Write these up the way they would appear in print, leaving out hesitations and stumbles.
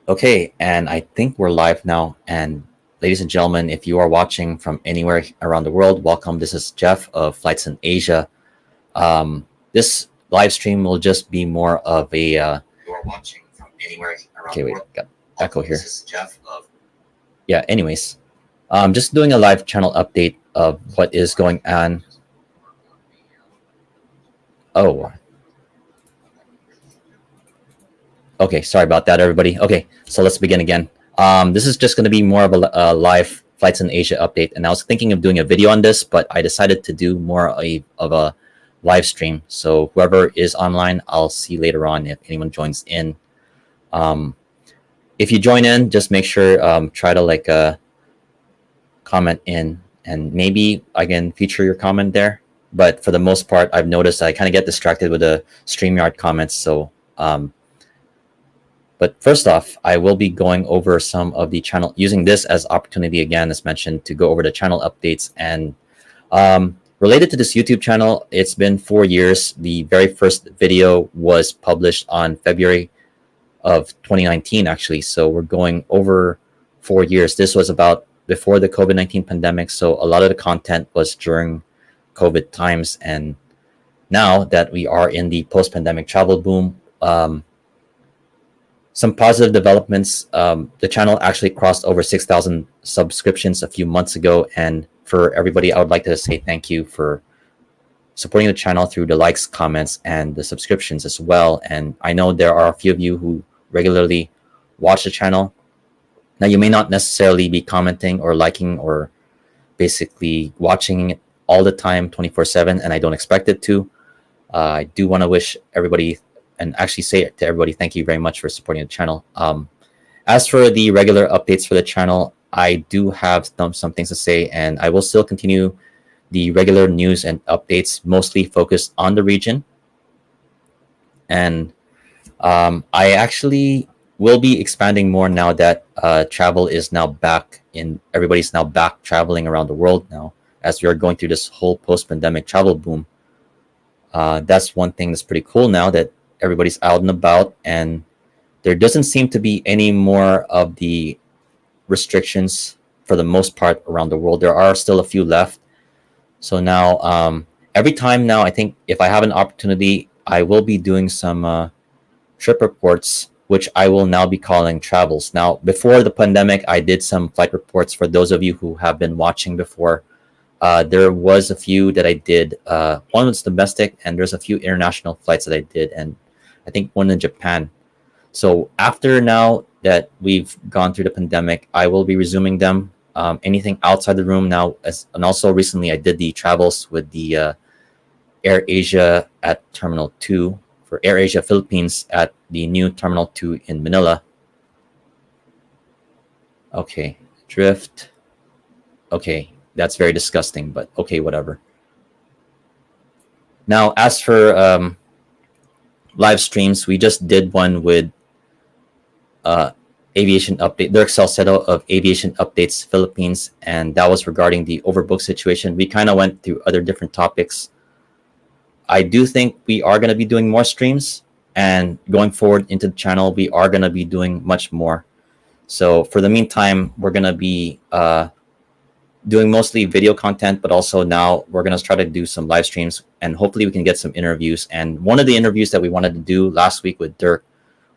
Okay, and I think we're live now. And ladies and gentlemen, if you are watching from anywhere around the world, welcome. This is Jeff of Flights in Asia. This live stream will just be more of a. You are watching from anywhere around okay, the wait, world. Got echo here. This is Jeff of. Yeah. Anyways, just doing a live channel update of what is going on. Oh, okay, sorry about that, everybody. Okay, so let's begin again. This is just going to be more of a live Flights in Asia update, and I was thinking of doing a video on this, but I decided to do more of a live stream. So whoever is online, I'll see later on if anyone joins in. If you join in, just make sure try to comment in, and maybe I can feature your comment there. But for the most part, I've noticed I kind of get distracted with the StreamYard comments, so. But first off, I will be going over some of the channel, using this as opportunity again, as mentioned, to go over the channel updates. And related to this YouTube channel, it's been 4 years. The very first video was published on February of 2019, actually. So we're going over 4 years. This was about before the COVID-19 pandemic. So a lot of the content was during COVID times. And now that we are in the post-pandemic travel boom, some positive developments. The channel actually crossed over 6,000 subscriptions a few months ago. And for everybody, I would like to say thank you for supporting the channel through the likes, comments, and the subscriptions as well. And I know there are a few of you who regularly watch the channel. Now, you may not necessarily be commenting or liking or basically watching it all the time, 24/7, and I don't expect it to. I do want to wish everybody and actually say it to everybody, thank you very much for supporting the channel. As for the regular updates for the channel, I do have some things to say, and I will still continue the regular news and updates, mostly focused on the region. And I actually will be expanding more now that travel is now back everybody's now back traveling around the world now, as we are going through this whole post-pandemic travel boom. That's one thing that's pretty cool now, that everybody's out and about, and there doesn't seem to be any more of the restrictions for the most part around the world. There are still a few left. So now, every time now, I think if I have an opportunity, I will be doing some trip reports, which I will now be calling travels. Now, before the pandemic, I did some flight reports. For those of you who have been watching before, there was a few that I did. One was domestic, and there's a few international flights that I did, and I think one in Japan. So after now that we've gone through the pandemic, I will be resuming them. Anything outside the room now, and also recently I did the travels with the Air Asia at Terminal 2 for Air Asia Philippines at the new Terminal 2 in Manila. Okay, drift. Okay, that's very disgusting, but okay, whatever. Now, as for live streams, we just did one with aviation update, Dirk Salcedo of Aviation Updates Philippines, and that was regarding the overbook situation. We kind of went through other different topics. I do think we are going to be doing more streams, and going forward into the channel, we are going to be doing much more. So for the meantime, we're going to be doing mostly video content, but also now we're going to try to do some live streams, and hopefully we can get some interviews. And one of the interviews that we wanted to do last week with Dirk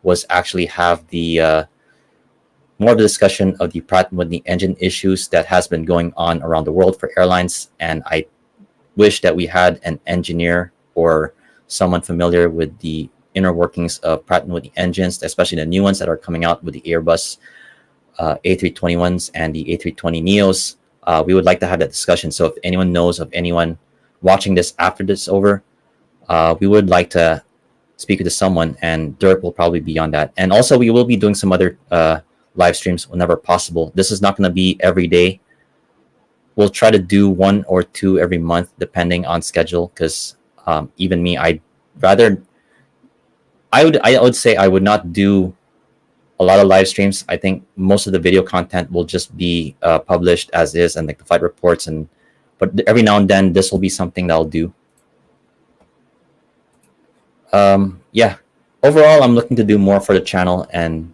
was actually have the more of the discussion of the Pratt & Whitney engine issues that has been going on around the world for airlines. And I wish that we had an engineer or someone familiar with the inner workings of Pratt & Whitney engines, especially the new ones that are coming out with the Airbus A321s and the A320neos. We would like to have that discussion. So if anyone knows of anyone watching this after this is over, we would like to speak to someone, and Dirk will probably be on that. And also, we will be doing some other live streams whenever possible. This is not going to be every day. We'll try to do 1 or 2 every month, depending on schedule. Because even me, I would say I would not do a lot of live streams. I think most of the video content will just be published as is, and like the flight reports. But every now and then, this will be something that I'll do. Yeah. Overall, I'm looking to do more for the channel, and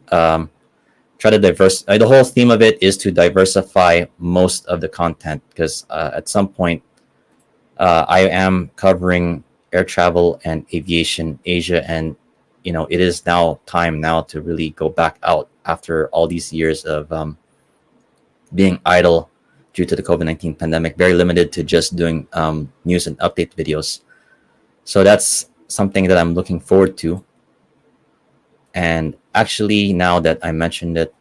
try to the whole theme of it is to diversify most of the content, because at some point I am covering air travel and aviation Asia, and it is now time now to really go back out after all these years of being idle due to the COVID-19 pandemic, very limited to just doing news and update videos. So that's something that I'm looking forward to. And actually, now that I mentioned it,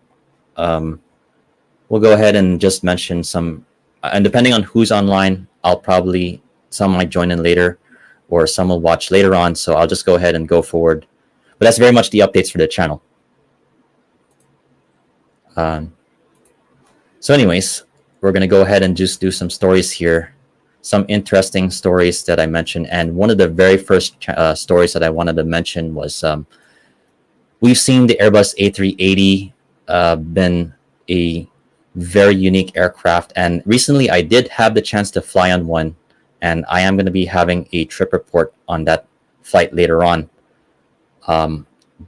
we'll go ahead and just mention some. And depending on who's online, some might join in later, or some will watch later on. So I'll just go ahead and go forward. But that's very much the updates for the channel. So anyways, we're going to go ahead and just do some stories here, some interesting stories that I mentioned. And one of the very first stories that I wanted to mention was we've seen the Airbus A380 been a very unique aircraft. And recently I did have the chance to fly on one, and I am going to be having a trip report on that flight later on.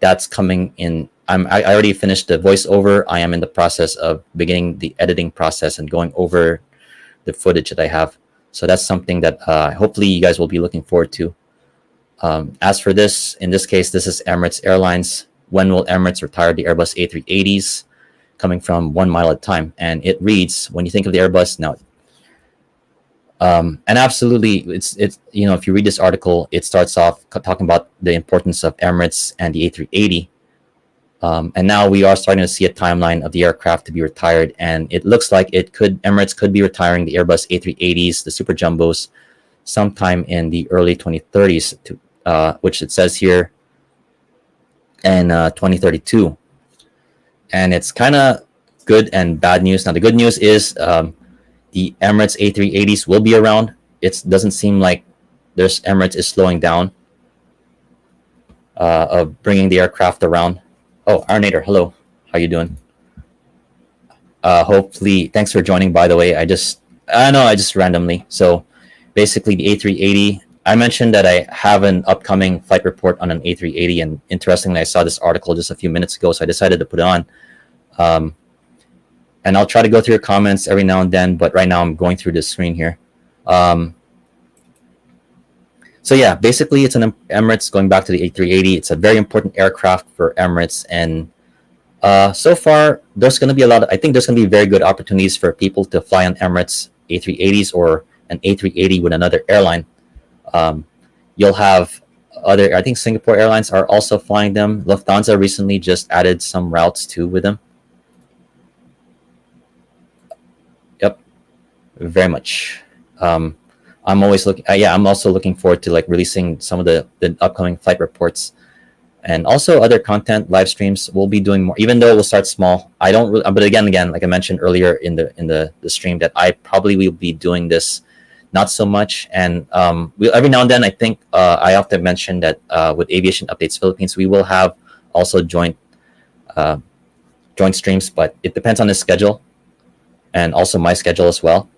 That's coming in. I already finished the voiceover. I am in the process of beginning the editing process and going over the footage that I have. So that's something that hopefully you guys will be looking forward to. As for this, in this case, this is Emirates Airlines. When will Emirates retire the Airbus A380s? Coming from 1 mile at a time. And it reads, when you think of the Airbus now, and absolutely, it's if you read this article, it starts off talking about the importance of Emirates and the A380. And now we are starting to see a timeline of the aircraft to be retired, and it looks like Emirates could be retiring the Airbus A380s, the super jumbos, sometime in the early 2030s, which it says here, and 2032. And it's kind of good and bad news. Now the good news is the Emirates A380s will be around. It doesn't seem like Emirates is slowing down of bringing the aircraft around. Oh, Arnator, hello. How you doing? Hopefully, thanks for joining, by the way. I just randomly. So basically the A380, I mentioned that I have an upcoming flight report on an A380, and interestingly, I saw this article just a few minutes ago, so I decided to put it on. And I'll try to go through your comments every now and then, but right now I'm going through the screen here. So yeah, basically it's an Emirates, going back to the A380. It's a very important aircraft for Emirates, and so far there's going to be I think there's going to be very good opportunities for people to fly on Emirates A380s or an A380 with another airline. You'll have I think Singapore Airlines are also flying them. Lufthansa recently just added some routes too with them. Yep, very much. I'm always looking. I'm also looking forward to releasing some of the upcoming flight reports, and also other content, live streams. We'll be doing more, even though we'll start small. I don't really, but again, like I mentioned earlier in the stream, that I probably will be doing this not so much. And every now and then, I think I often mention that with Aviation Updates Philippines, we will have also joint streams, but it depends on the schedule and also my schedule as well.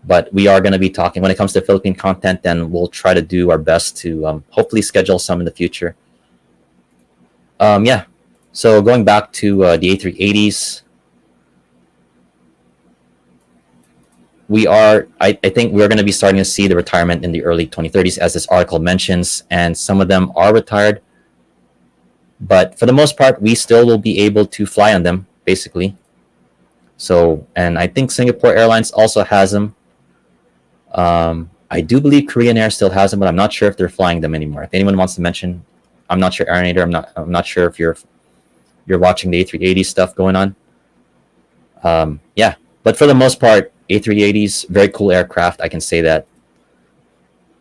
But we are going to be talking when it comes to Philippine content, then we'll try to do our best to hopefully schedule some in the future. Yeah, so going back to the A380s, I think we're going to be starting to see the retirement in the early 2030s, as this article mentions, and some of them are retired. But for the most part, we still will be able to fly on them, basically. So, and I think Singapore Airlines also has them. I do believe Korean Air still has them, but I'm not sure if they're flying them anymore. If anyone wants to mention, I'm not sure, Arnator, I'm not sure if you're watching the A380 stuff going on. Yeah, but for the most part, A380s, very cool aircraft. I can say that.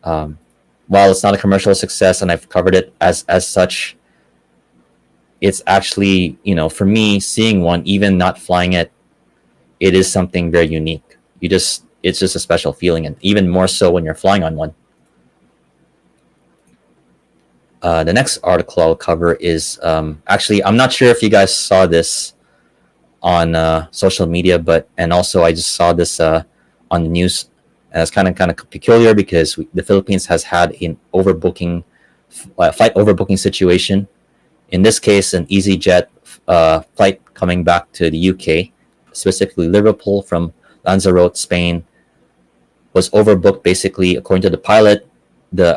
While it's not a commercial success, and I've covered it as such, it's actually, for me, seeing one, even not flying it, it is something very unique. It's just a special feeling, and even more so when you're flying on one. The next article I'll cover is actually, I'm not sure if you guys saw this on social media, and also I just saw this on the news, and it's kind of peculiar because the Philippines has had an flight overbooking situation In this case, an EasyJet flight coming back to the UK, specifically Liverpool from Lanzarote, Spain, was overbooked. Basically, according to the pilot, the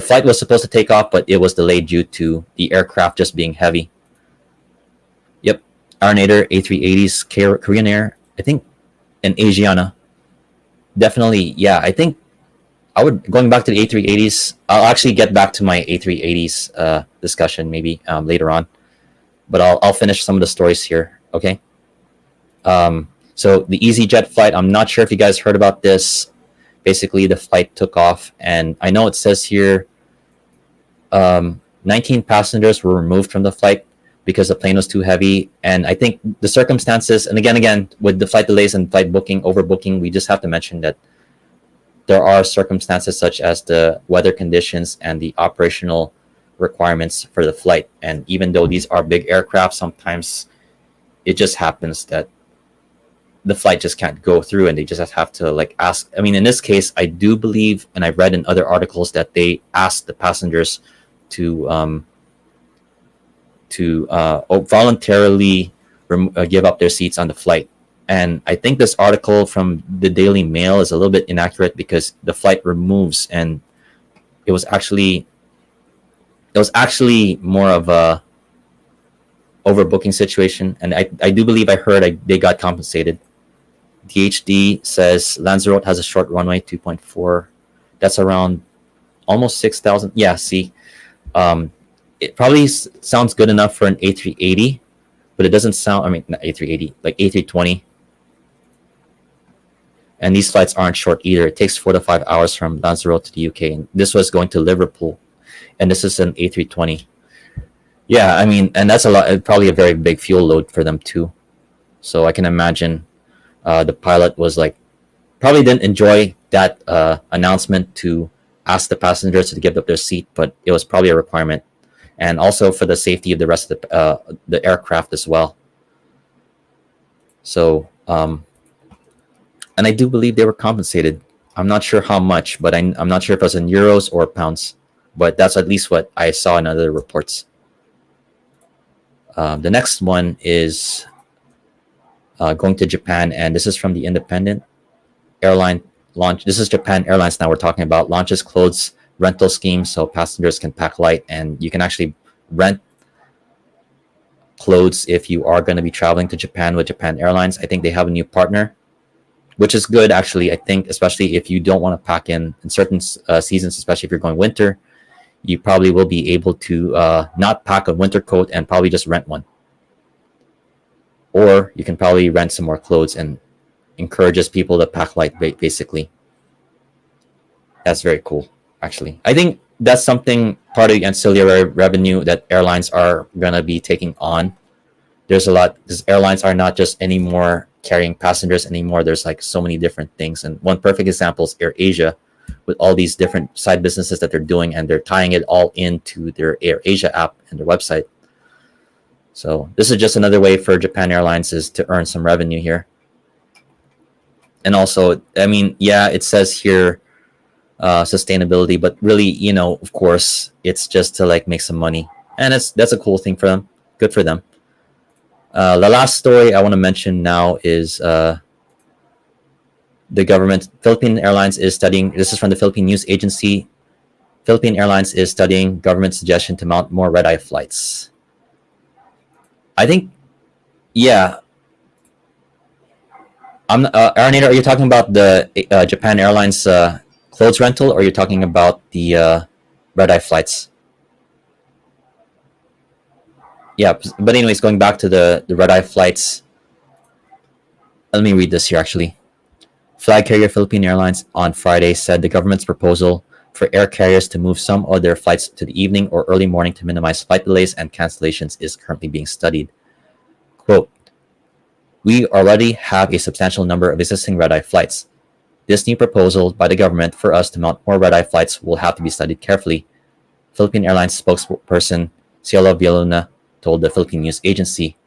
flight was supposed to take off, but it was delayed due to the aircraft just being heavy. Yep, Arnator A380s, Korean Air, I think, and Asiana. Definitely, yeah. I think I would, going back to the A380s. I'll actually get back to my A380s discussion maybe later on, but I'll finish some of the stories here. Okay. So the EasyJet flight, I'm not sure if you guys heard about this. Basically, the flight took off, and I know it says here 19 passengers were removed from the flight because the plane was too heavy. And I think the circumstances, and again, with the flight delays and flight overbooking, we just have to mention that there are circumstances such as the weather conditions and the operational requirements for the flight. And even though these are big aircraft, sometimes it just happens that the flight just can't go through, and they just have to like ask. I mean, in this case, I do believe, and I've read in other articles, that they asked the passengers to voluntarily give up their seats on the flight. And I think this article from the Daily Mail is a little bit inaccurate, because the flight removes, and it was actually more of a overbooking situation. And I do believe I heard they got compensated. DHD says Lanzarote has a short runway, 2.4. That's around almost 6,000. Yeah, see, it probably sounds good enough for an A380, but it doesn't sound, I mean, not A380, like A320. And these flights aren't short either. It takes 4 to 5 hours from Lanzarote to the UK. And this was going to Liverpool, and this is an A320. Yeah, I mean, and that's a lot, probably a very big fuel load for them too. So I can imagine the pilot was like, probably didn't enjoy that announcement to ask the passengers to give up their seat, but it was probably a requirement, and also for the safety of the rest of the aircraft as well. So, and I do believe they were compensated. I'm not sure how much, but I'm not sure if it was in euros or pounds, but that's at least what I saw in other reports. The next one is going to Japan, and this is from the Independent. Airline launch. This is Japan Airlines now we're talking about. Launches clothes rental scheme so passengers can pack light, and you can actually rent clothes if you are going to be traveling to Japan with Japan Airlines. I think they have a new partner, which is good actually. I think especially if you don't want to pack in certain seasons, especially if you're going winter, you probably will be able to not pack a winter coat and probably just rent one. Or you can probably rent some more clothes, and encourages people to pack light, basically. That's very cool, actually. I think that's something, part of the ancillary revenue that airlines are going to be taking on. There's a lot, because airlines are not just anymore carrying passengers anymore. There's like so many different things. And one perfect example is AirAsia, with all these different side businesses that they're doing, and they're tying it all into their AirAsia app and their website. So this is just another way for Japan Airlines is to earn some revenue here. And also, I mean, yeah, it says here sustainability, but really, you know, of course, it's just to like make some money, and that's a cool thing for them. Good for them. The last story I want to mention now is the government. Philippine Airlines is studying. This is from the Philippine News Agency. Philippine Airlines is studying government suggestion to mount more red-eye flights. I think, yeah. Arnator, are you talking about the Japan Airlines clothes rental, or are you talking about the red-eye flights? Yeah, but anyways, going back to the red-eye flights, let me read this here actually. Flag carrier Philippine Airlines on Friday said the government's proposal for air carriers to move some of their flights to the evening or early morning to minimize flight delays and cancellations is currently being studied. Quote, "We already have a substantial number of existing red-eye flights. This new proposal by the government for us to mount more red-eye flights will have to be studied carefully," Philippine Airlines spokesperson Cielo Villaluna told the Philippine News Agency.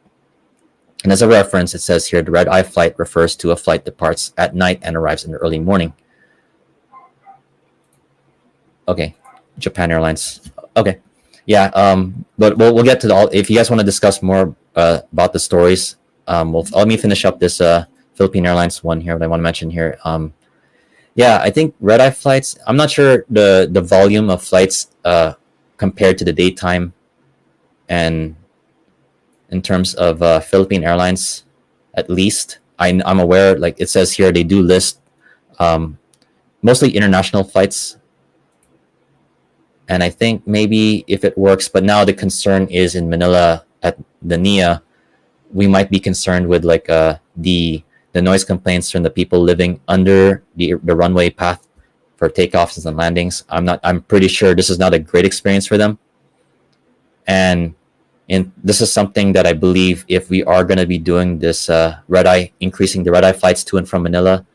And as a reference, it says here the red-eye flight refers to a flight departs at night and arrives in the early morning. Okay, Japan Airlines. Okay. Yeah. But we'll get to the all. If you guys want to discuss more about the stories, let me finish up this Philippine Airlines one here. What I want to mention here. Yeah, I think red eye flights. I'm not sure the volume of flights compared to the daytime, and in terms of Philippine Airlines, at least I'm aware. Like it says here, they do list um, mostly international flights, and I think maybe if it works. But now the concern is in Manila at the NIA, we might be concerned with like the noise complaints from the people living under the runway path for takeoffs and landings. I'm pretty sure this is not a great experience for them. And this is something that I believe if we are going to be doing this red eye, increasing the red eye flights to and from Manila,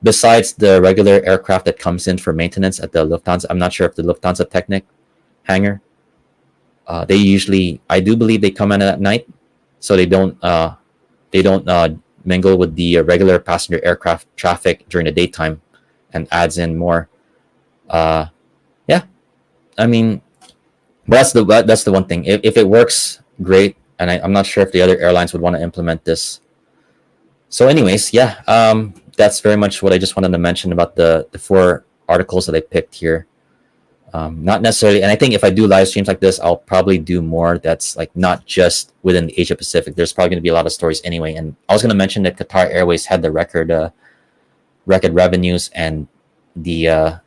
besides the regular aircraft that comes in for maintenance at the Lufthansa, I'm not sure if the Lufthansa Technic hangar, they usually, I do believe they come in at night, so they don't mingle with the regular passenger aircraft traffic during the daytime, and adds in more. Yeah, I mean, that's the one thing. If it works, great. And I'm not sure if the other airlines would want to implement this. So, anyways, yeah, that's very much what I just wanted to mention about the four articles that I picked here. Not necessarily, and I think if I do live streams like this, I'll probably do more that's like not just within the Asia Pacific. There's probably going to be a lot of stories anyway. And I was going to mention that Qatar Airways had the record revenues and the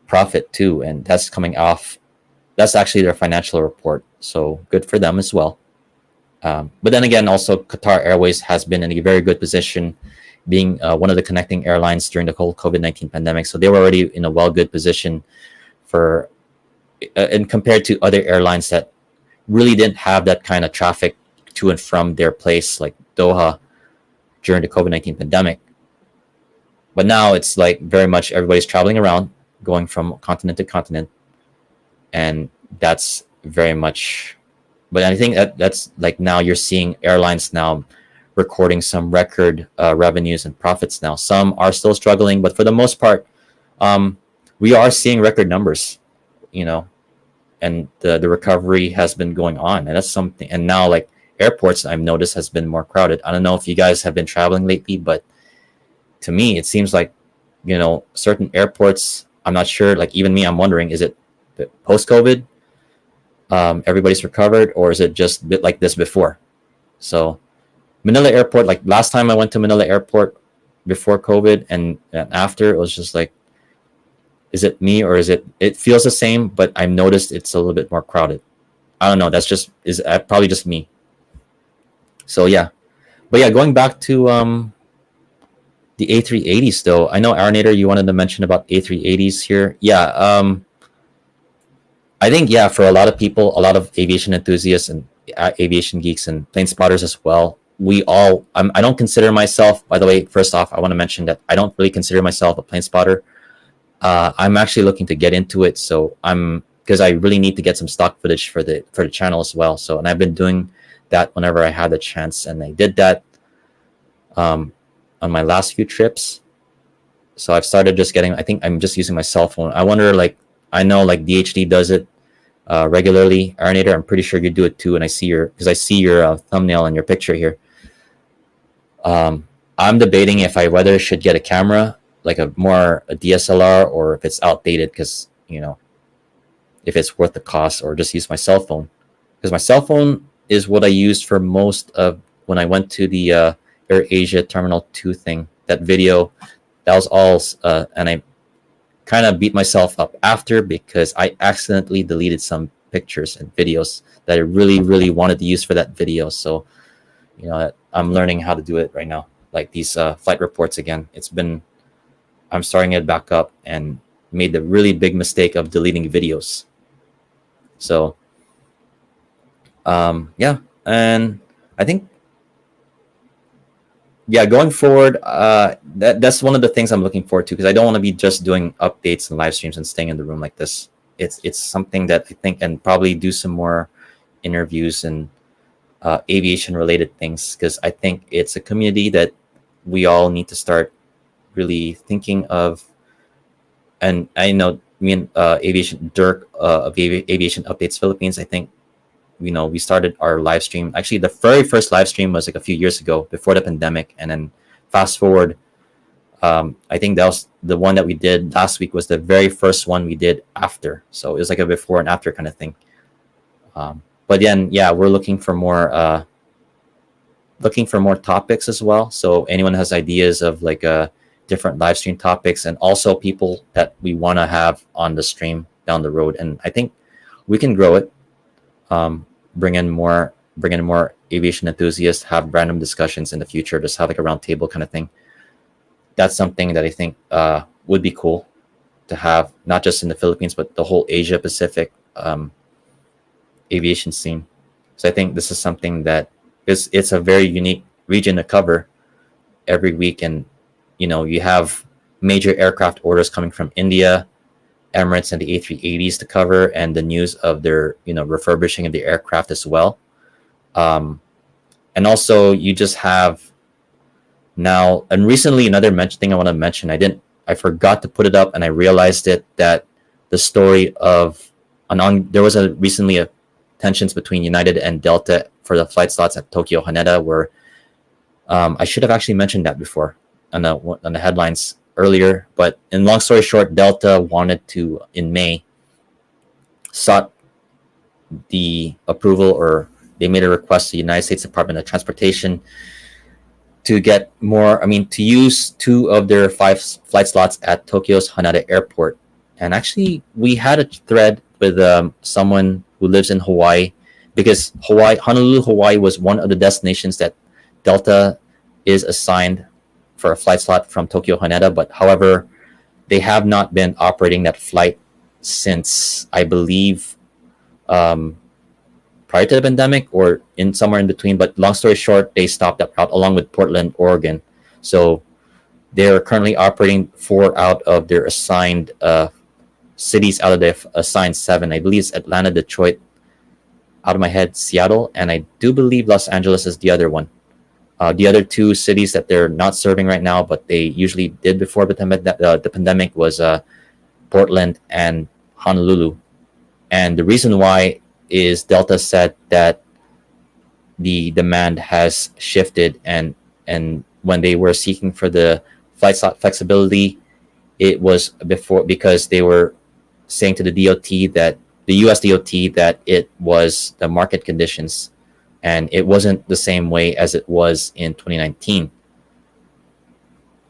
profit too, and that's coming off. That's actually their financial report, so good for them as well. But then again, also Qatar Airways has been in a very good position, being one of the connecting airlines during the whole COVID-19 pandemic. So they were already in a good position for, and compared to other airlines that really didn't have that kind of traffic to and from their place, like Doha, during the COVID-19 pandemic. But now it's like very much everybody's traveling around, going from continent to continent, and that's very much. But I think that's like now you're seeing airlines now recording some record revenues and profits now. Some are still struggling, but for the most part, we are seeing record numbers, and the recovery has been going on, and that's something. And now, like airports, I've noticed has been more crowded. I don't know if you guys have been traveling lately, but to me, it seems like certain airports. I'm not sure. Like even me, I'm wondering: is it post COVID? Everybody's recovered, or is it just a bit like this before? So Manila Airport, like last time I went to Manila Airport before COVID and after, it was just like, is it me or it feels the same, but I've noticed it's a little bit more crowded. I don't know. That's just probably just me. So yeah, but yeah, going back to the A380s though. I know Arnator, you wanted to mention about A380s here. Yeah, I think yeah, for a lot of people, a lot of aviation enthusiasts and aviation geeks and plane spotters as well. I don't consider myself. By the way, first off, I want to mention that I don't really consider myself a plane spotter. I'm actually looking to get into it, so because I really need to get some stock footage for the channel as well. So, and I've been doing that whenever I had the chance, and I did that on my last few trips. So I've started just getting. I think I'm just using my cell phone. I wonder, like, I know like DHD does it regularly. Arnator, I'm pretty sure you do it too, and I see your thumbnail and your picture here. I'm debating if I whether should get a camera, like a DSLR, or if it's outdated, because if it's worth the cost, or just use my cell phone, because my cell phone is what I used for most of when I went to the AirAsia Terminal 2 thing. That video, that was all, and I kind of beat myself up after because I accidentally deleted some pictures and videos that I really, really wanted to use for that video. So, I'm learning how to do it right now. Like these flight reports again. I'm starting it back up and made the really big mistake of deleting videos. So, yeah, and I think, yeah, going forward, that's one of the things I'm looking forward to, because I don't want to be just doing updates and live streams and staying in the room like this. It's something that I think, and probably do some more interviews and aviation related things, because I think it's a community that we all need to start really thinking of. And I know me and Aviation Dirk of Aviation Updates Philippines. I think we started our live stream. Actually, the very first live stream was like a few years ago before the pandemic, and then fast forward. I think that was the one that we did last week was the very first one we did after. So it was like a before and after kind of thing. But then, yeah, we're looking for more topics as well. So anyone has ideas of like different live stream topics, and also people that we want to have on the stream down the road. And I think we can grow it. Bring in more aviation enthusiasts, have random discussions in the future, just have like a round table kind of thing. That's something that I think would be cool to have, not just in the Philippines, but the whole Asia Pacific aviation scene. So I think this is something that it's a very unique region to cover every week. And you have major aircraft orders coming from India, Emirates, and the A380s to cover, and the news of their refurbishing of the aircraft as well. And also you just have now, and recently another thing I want to mention, I forgot to put it up, and I realized it, that the story of there was recently a tensions between United and Delta for the flight slots at Tokyo Haneda, where I should have actually mentioned that before on the headlines earlier. But in long story short, Delta wanted to, in May, sought the approval, or they made a request to the United States Department of Transportation to get more, to use 2 of their 5 flight slots at Tokyo's Haneda Airport. And actually, we had a thread with someone who lives in Hawaii, because Honolulu, Hawaii was one of the destinations that Delta is assigned for a flight slot from Tokyo Haneda. But however, they have not been operating that flight since, I believe, prior to the pandemic or in somewhere in between. But long story short, they stopped that route along with Portland, Oregon. So they're currently operating 4 out of their assigned cities out of their assigned 7. I believe it's Atlanta, Detroit, out of my head, Seattle, and I do believe Los Angeles is the other one. The other 2 cities that they're not serving right now, but they usually did before the pandemic, was Portland and Honolulu. And the reason why is Delta said that the demand has shifted, and when they were seeking for the flight slot flexibility, it was because they were saying to the DOT, that the US DOT, that it was the market conditions, and it wasn't the same way as it was in 2019.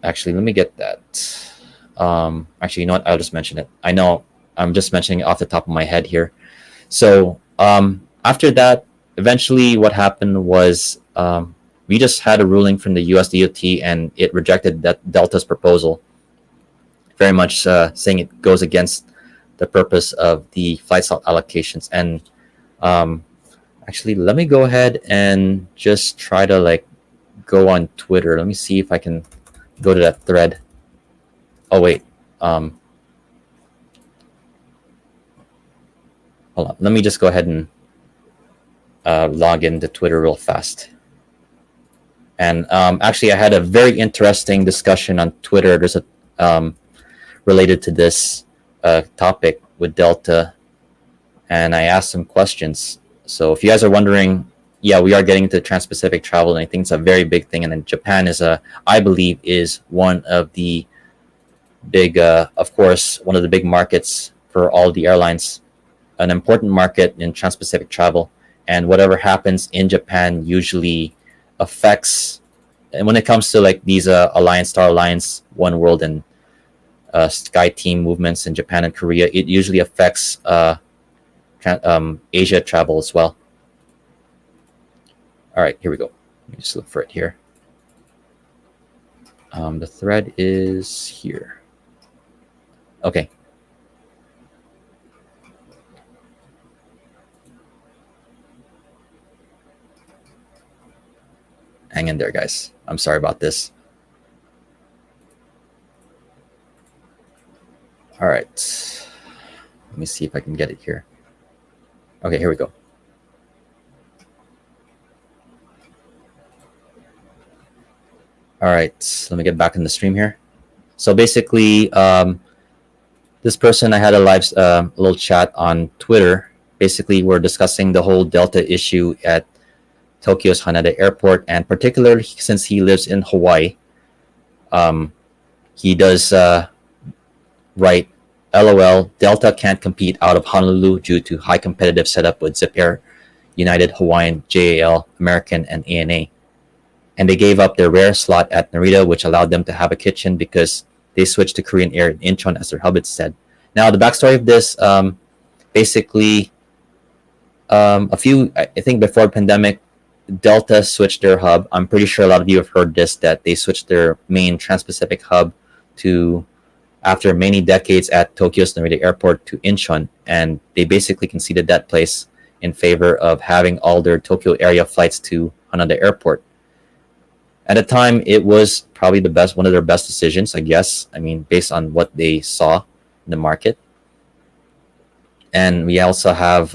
Actually, let me get that. Actually, you know what? I'll just mention it. I know I'm just mentioning it off the top of my head here. So after that, eventually what happened was we just had a ruling from the US DOT, and it rejected that Delta's proposal, very much saying it goes against the purpose of the flight slot allocations. And actually, let me go ahead and just try to go on Twitter. Let me see if I can go to that thread. Oh wait, hold on. Let me just go ahead and log into Twitter real fast. And actually, I had a very interesting discussion on Twitter. There's a related to this topic with Delta, and I asked some questions. So if you guys are wondering, yeah, we are getting into trans-Pacific travel, and I think it's a very big thing. And then Japan I believe, is one of the big, of course, one of the big markets for all the airlines, an important market in trans-Pacific travel. And whatever happens in Japan usually affects, and when it comes to these Alliance, Star Alliance, One World, and Sky Team movements in Japan and Korea, it usually affects Asia travel as well. All right, here we go. Let me just look for it here. The thread is here. Okay. Hang in there, guys. I'm sorry about this. All right. Let me see if I can get it here. Okay, here we go. All right, let me get back in the stream here. So basically, the this person, I had a live little chat on Twitter. Basically, we're discussing the whole Delta issue at Tokyo's Haneda Airport, and particularly since he lives in Hawaii, um, he does write, "LOL, Delta can't compete out of Honolulu due to high competitive setup with Zip Air, United, Hawaiian, JAL, American, and ANA. And they gave up their rare slot at Narita, which allowed them to have a kitchen because they switched to Korean Air in Incheon as their hub," it said. Now, the backstory of this, basically, a few, I think before the pandemic, Delta switched their hub. I'm pretty sure a lot of you have heard this, that they switched their main Trans-Pacific hub to, after many decades at Tokyo's Narita Airport, to Incheon, and they basically conceded that place in favor of having all their Tokyo area flights to Haneda Airport. At the time, it was probably one of their best decisions, I guess. I mean, based on what they saw in the market. And we also have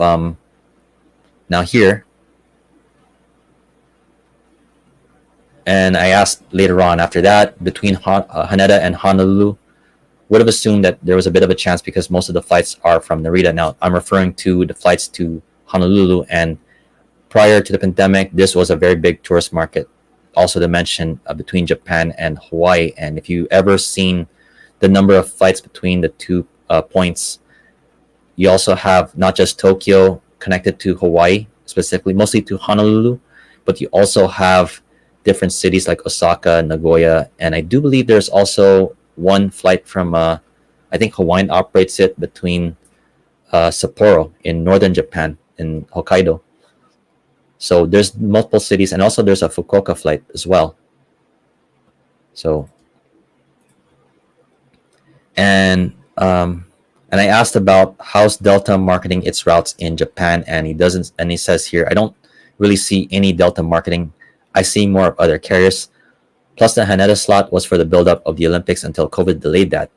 now here, and I asked later on after that, between Haneda and Honolulu, would have assumed that there was a bit of a chance because most of the flights are from Narita. Now, I'm referring to the flights to Honolulu, and prior to the pandemic, this was a very big tourist market. Also to mention, between Japan and Hawaii, and if you ever seen the number of flights between the two points, you also have not just Tokyo connected to Hawaii, specifically, mostly to Honolulu, but you also have different cities like Osaka, Nagoya, and I do believe there's also one flight from, I think Hawaiian operates it, between Sapporo in northern Japan, in Hokkaido. So there's multiple cities, and also there's a Fukuoka flight as well. So, and I asked about how's Delta marketing its routes in Japan, and he says here, "I don't really see any Delta marketing. I see more of other carriers. Plus, the Haneda slot was for the build-up of the Olympics until COVID delayed that.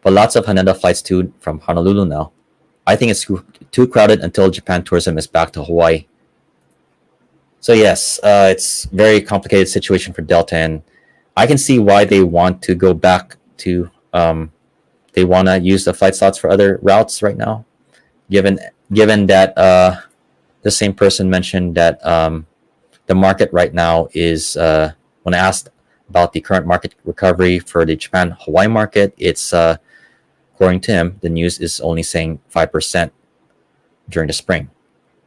But lots of Haneda flights too from Honolulu now. I think it's too crowded until Japan tourism is back to Hawaii." So yes, it's a very complicated situation for Delta, and I can see why they want to go back to, they want to use the flight slots for other routes right now, given that the same person mentioned that the market right now is, when I asked about the current market recovery for the Japan-Hawaii market, it's, according to him, the news is only saying 5% during the spring.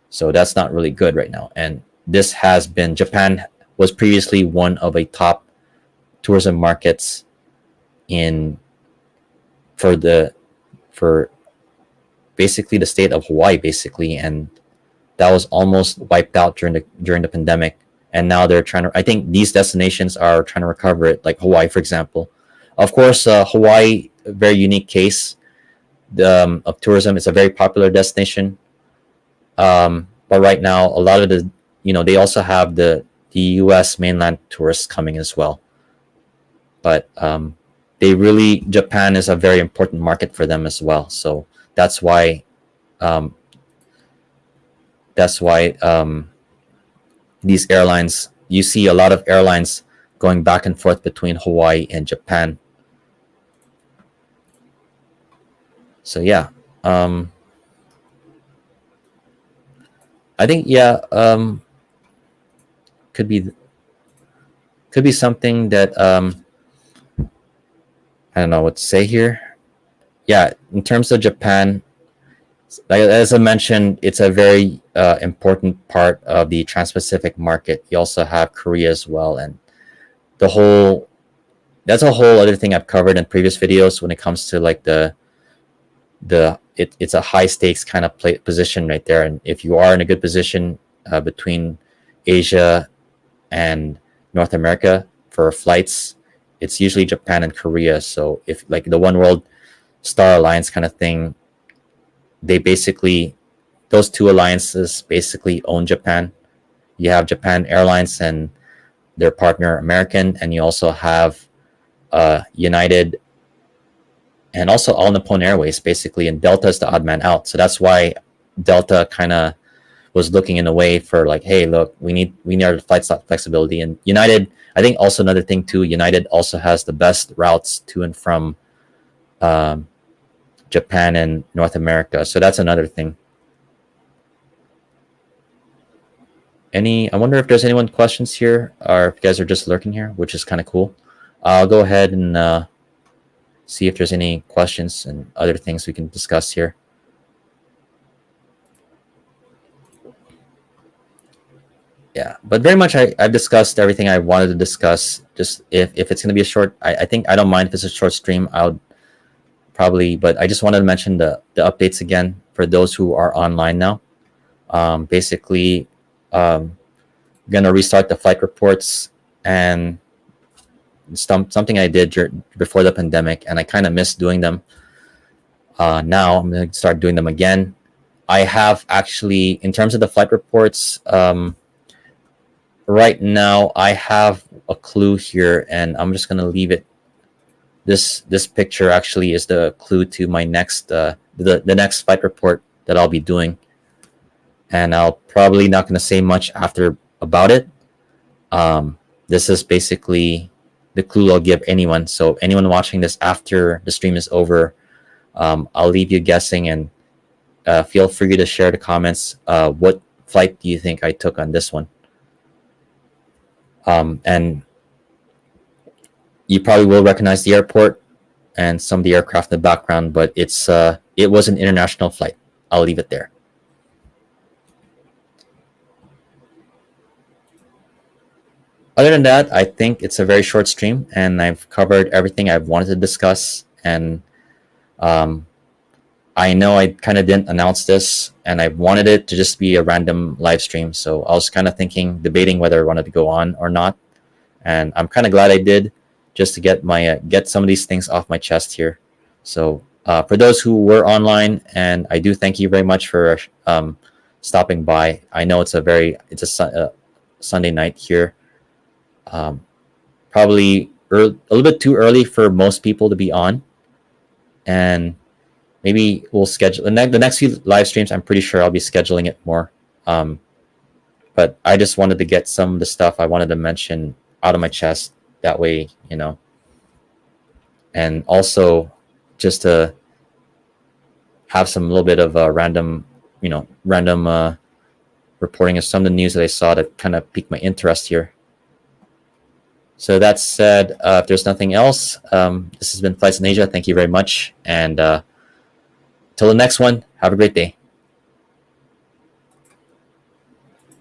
So that's not really good right now. And this has been, Japan was previously one of a top tourism markets for basically the state of Hawaii, basically, and that was almost wiped out during the pandemic. And now they're trying to, I think these destinations are trying to recover it, like Hawaii, for example. Of course, Hawaii, a very unique case of tourism. It's a very popular destination. But right now, a lot of the, they also have the U.S. mainland tourists coming as well. But Japan is a very important market for them as well. So that's why these airlines, you see a lot of airlines going back and forth between Hawaii and Japan. So yeah, I think could be something that I don't know what to say here. Yeah, in terms of Japan, as I mentioned, it's a very important part of the Trans-Pacific market. You also have Korea as well, and that's a whole other thing I've covered in previous videos when it comes to like it's a high stakes kind of position right there. And if you are in a good position between Asia and North America for flights, it's usually Japan and Korea. So if like the One World Star Alliance kind of thing, those two alliances basically own Japan. You have Japan Airlines and their partner American, and you also have United and also All Nippon Airways, basically, and Delta is the odd man out. So that's why Delta kind of was looking in a way for like, hey, look, we need our flight slot flexibility. And United, I think also another thing too, United also has the best routes to and from Japan and North America. So that's another thing. I wonder if there's anyone questions here, or if you guys are just lurking here, which is kind of cool. I'll go ahead and see if there's any questions and other things we can discuss here. Yeah, but very much I've discussed everything I wanted to discuss. Just if it's going to be a short, I think I don't mind if it's a short stream. I'll probably, but I just wanted to mention the updates again for those who are online now. Basically, gonna restart the flight reports, and something I did before the pandemic, and I kind of missed doing them. Now I'm gonna start doing them again. I have actually, in terms of the flight reports, right now I have a clue here, and I'm just gonna leave it. This picture actually is the clue to my next the next flight report that I'll be doing, and I'll probably not gonna say much after about it. This is basically the clue I'll give anyone. So anyone watching this after the stream is over, I'll leave you guessing, and feel free to share the comments. What flight do you think I took on this one? And you probably will recognize the airport and some of the aircraft in the background, but it was an international flight. I'll leave it there. Other than that, I think it's a very short stream, and I've covered everything I wanted to discuss. And I know I kind of didn't announce this, and I wanted it to just be a random live stream. So I was kind of debating whether I wanted to go on or not. And I'm kind of glad I did, just to get get some of these things off my chest here. So for those who were online, and I do thank you very much for stopping by. I know it's a Sunday night here. Probably a little bit too early for most people to be on, and maybe we'll schedule the next few live streams. I'm pretty sure I'll be scheduling it more. But I just wanted to get some of the stuff I wanted to mention out of my chest. That way, and also just to have some little bit of a random reporting of some of the news that I saw that kind of piqued my interest here. So that said, if there's nothing else, this has been Flights in Asia. Thank you very much. And till the next one, have a great day.